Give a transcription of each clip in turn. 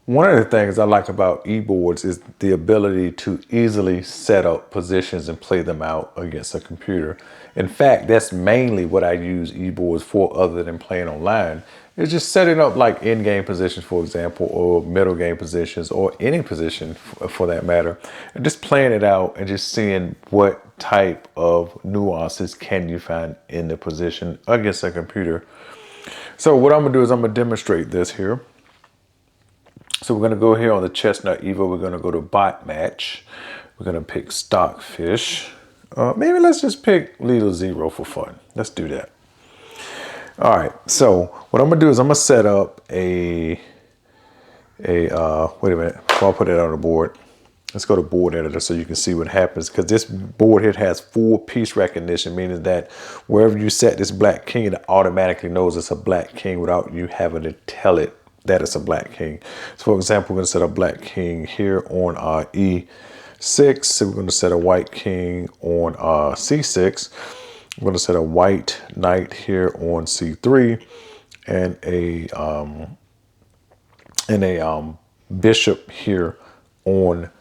One of the things I like about e-boards is the ability to easily set up positions and play them out against a computer. In fact, that's mainly what I use e-boards for other than playing online. It's just setting up like in-game positions, for example, or middle game positions, or any position for that matter, and just playing it out and just seeing what type of nuances can you find in the position against a computer. So what I'm gonna do is I'm gonna demonstrate this here. So we're gonna go here on the Chestnut Evo. We're gonna go to bot match. We're gonna pick stockfish. Maybe let's just pick Lidl Zero for fun. Let's do that. All right. So what I'm gonna do is I'm gonna set up wait a minute. Before I put it on the board, let's go to board editor so you can see what happens. Because this board here has full piece recognition, meaning that wherever you set this black king, it automatically knows it's a black king without you having to tell it that it's a black king. So for example, we're gonna set a black king here on E6. So we're gonna set a white king on C6. We're gonna set a white knight here on C3 and a bishop here on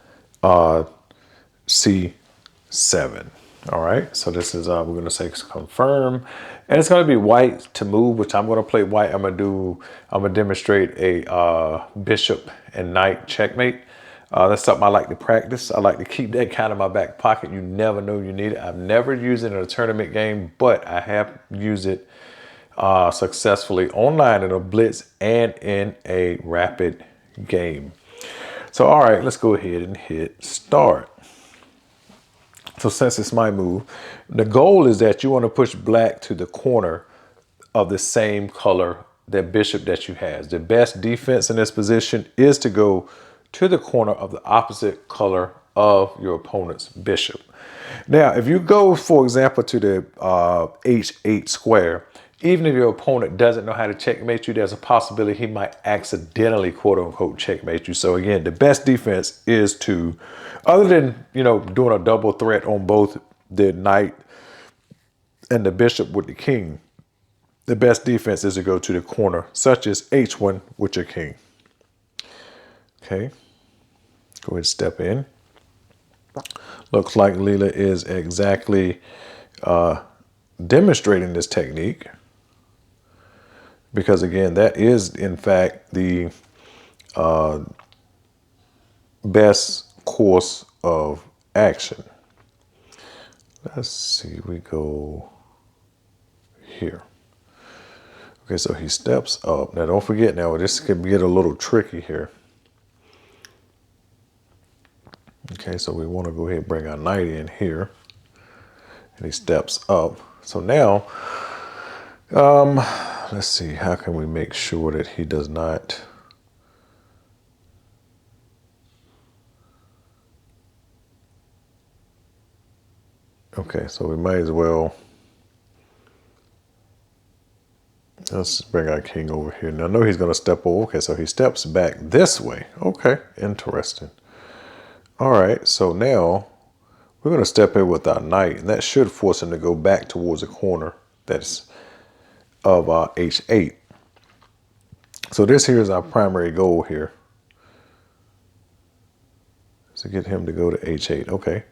C7. All right, so this is, we're gonna say confirm, and it's gonna be white to move, which I'm gonna play white. I'm gonna demonstrate a bishop and knight checkmate. That's something I like to practice. I like to keep that kind of my back pocket. You never know you need it. I've never used it in a tournament game, but I have used it successfully online in a blitz and in a rapid game. So, all right, let's go ahead and hit start. So since it's my move, the goal is that you want to push black to the corner of the same color, that bishop that you have. The best defense in this position is to go to the corner of the opposite color of your opponent's bishop. Now, if you go, for example, to the H8 square, even if your opponent doesn't know how to checkmate you, there's a possibility he might accidentally, quote unquote, checkmate you. So again, the best defense is to, other than, doing a double threat on both the knight and the bishop with the king, the best defense is to go to the corner, such as H1 with your king. Okay, go ahead and step in. Looks like Leela is exactly demonstrating this technique. Because again, that is in fact the best course of action. Let's see, we go here. Okay, so he steps up. Now don't forget, now this can get a little tricky here. Okay, so we want to go ahead and bring our knight in here. And he steps up. So now, let's see, how can we make sure that he does not... Okay, so we might as well... Let's bring our king over here. Now I know he's going to step over. Okay, so he steps back this way. Okay, interesting. All right, so now we're going to step in with our knight, and that should force him to go back towards the corner that's of H8. So this here is our primary goal here. To get him to go to H8. Okay.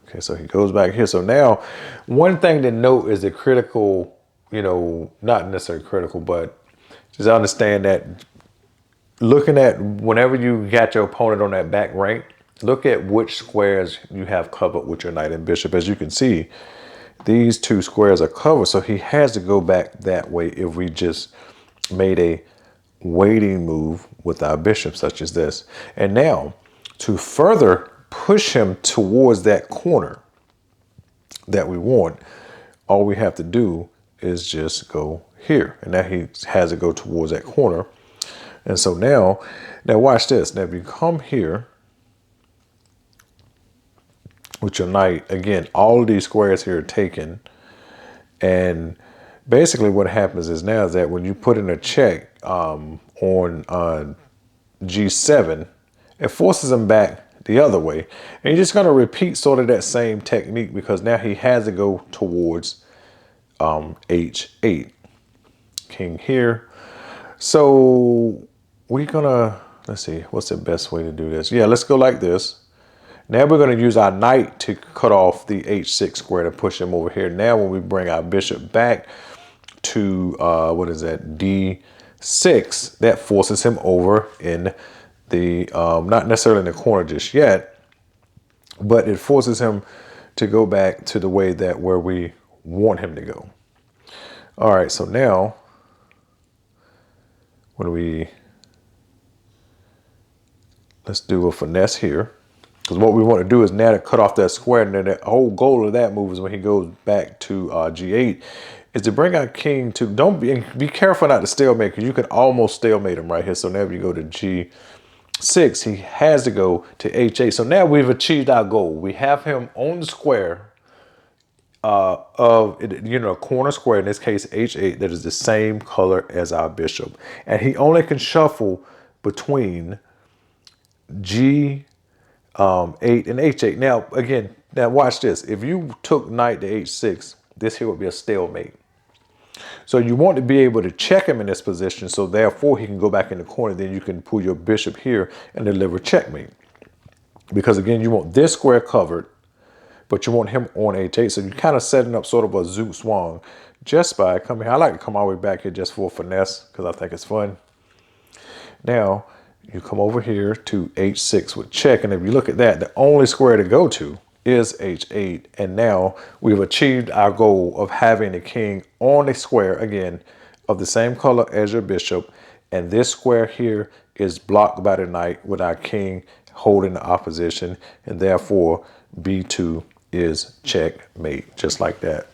Okay, so he goes back here. So now, one thing to note is the critical, not necessarily critical, but just understand that looking at whenever you got your opponent on that back rank, look at which squares you have covered with your knight and bishop. As you can see, these two squares are covered, so he has to go back that way if we just made a waiting move with our bishop, such as this. And now, to further push him towards that corner that we want, all we have to do is just go here. And now he has to go towards that corner. And so now watch this. Now if you come here with your knight, again, all of these squares here are taken. And basically what happens is now is that when you put in a check on G7, it forces him back the other way. And you're just going to repeat sort of that same technique, because now he has to go towards H8. King here. So we're gonna, let's see, what's the best way to do this? Yeah, let's go like this. Now we're going to use our knight to cut off the h6 square to push him over here. Now when we bring our bishop back to, what is that, d6, that forces him over in the, not necessarily in the corner just yet, but it forces him to go back to the way that where we want him to go. All right, so now, what do we, let's do a finesse here. Because what we want to do is now to cut off that square, and then the whole goal of that move is when he goes back to g8, is to bring our king to, don't be careful not to stalemate, because you could almost stalemate him right here. So now if you go to g6, he has to go to h8. So now we've achieved our goal. We have him on the square of, you know, corner square, in this case h8, that is the same color as our bishop. And he only can shuffle between g8 and h8. Now, again, now watch this. If you took knight to h6, this here would be a stalemate. So you want to be able to check him in this position, so therefore he can go back in the corner. Then you can pull your bishop here and deliver checkmate. Because again, you want this square covered, but you want him on h8. So you're kind of setting up sort of a Zoot Swang just by coming here. I like to come all the way back here just for finesse, because I think it's fun. Now, you come over here to h6 with check, and if you look at that, the only square to go to is h8, and now we've achieved our goal of having the king on a square, again, of the same color as your bishop, and this square here is blocked by the knight with our king holding the opposition, and therefore b2 is checkmate, just like that.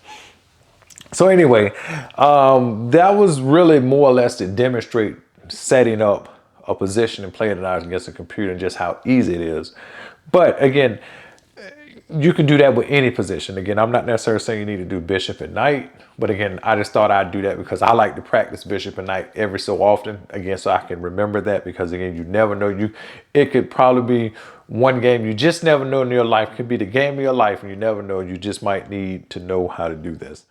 So anyway, that was really more or less to demonstrate setting up a position and playing it out against a computer and just how easy it is. But again, you can do that with any position. Again, I'm not necessarily saying you need to do bishop and knight, but again, I just thought I'd do that because I like to practice bishop and knight every so often, again, so I can remember that, because again, you never know. It could probably be one game you just never know in your life. It could be the game of your life, and you never know. You just might need to know how to do this.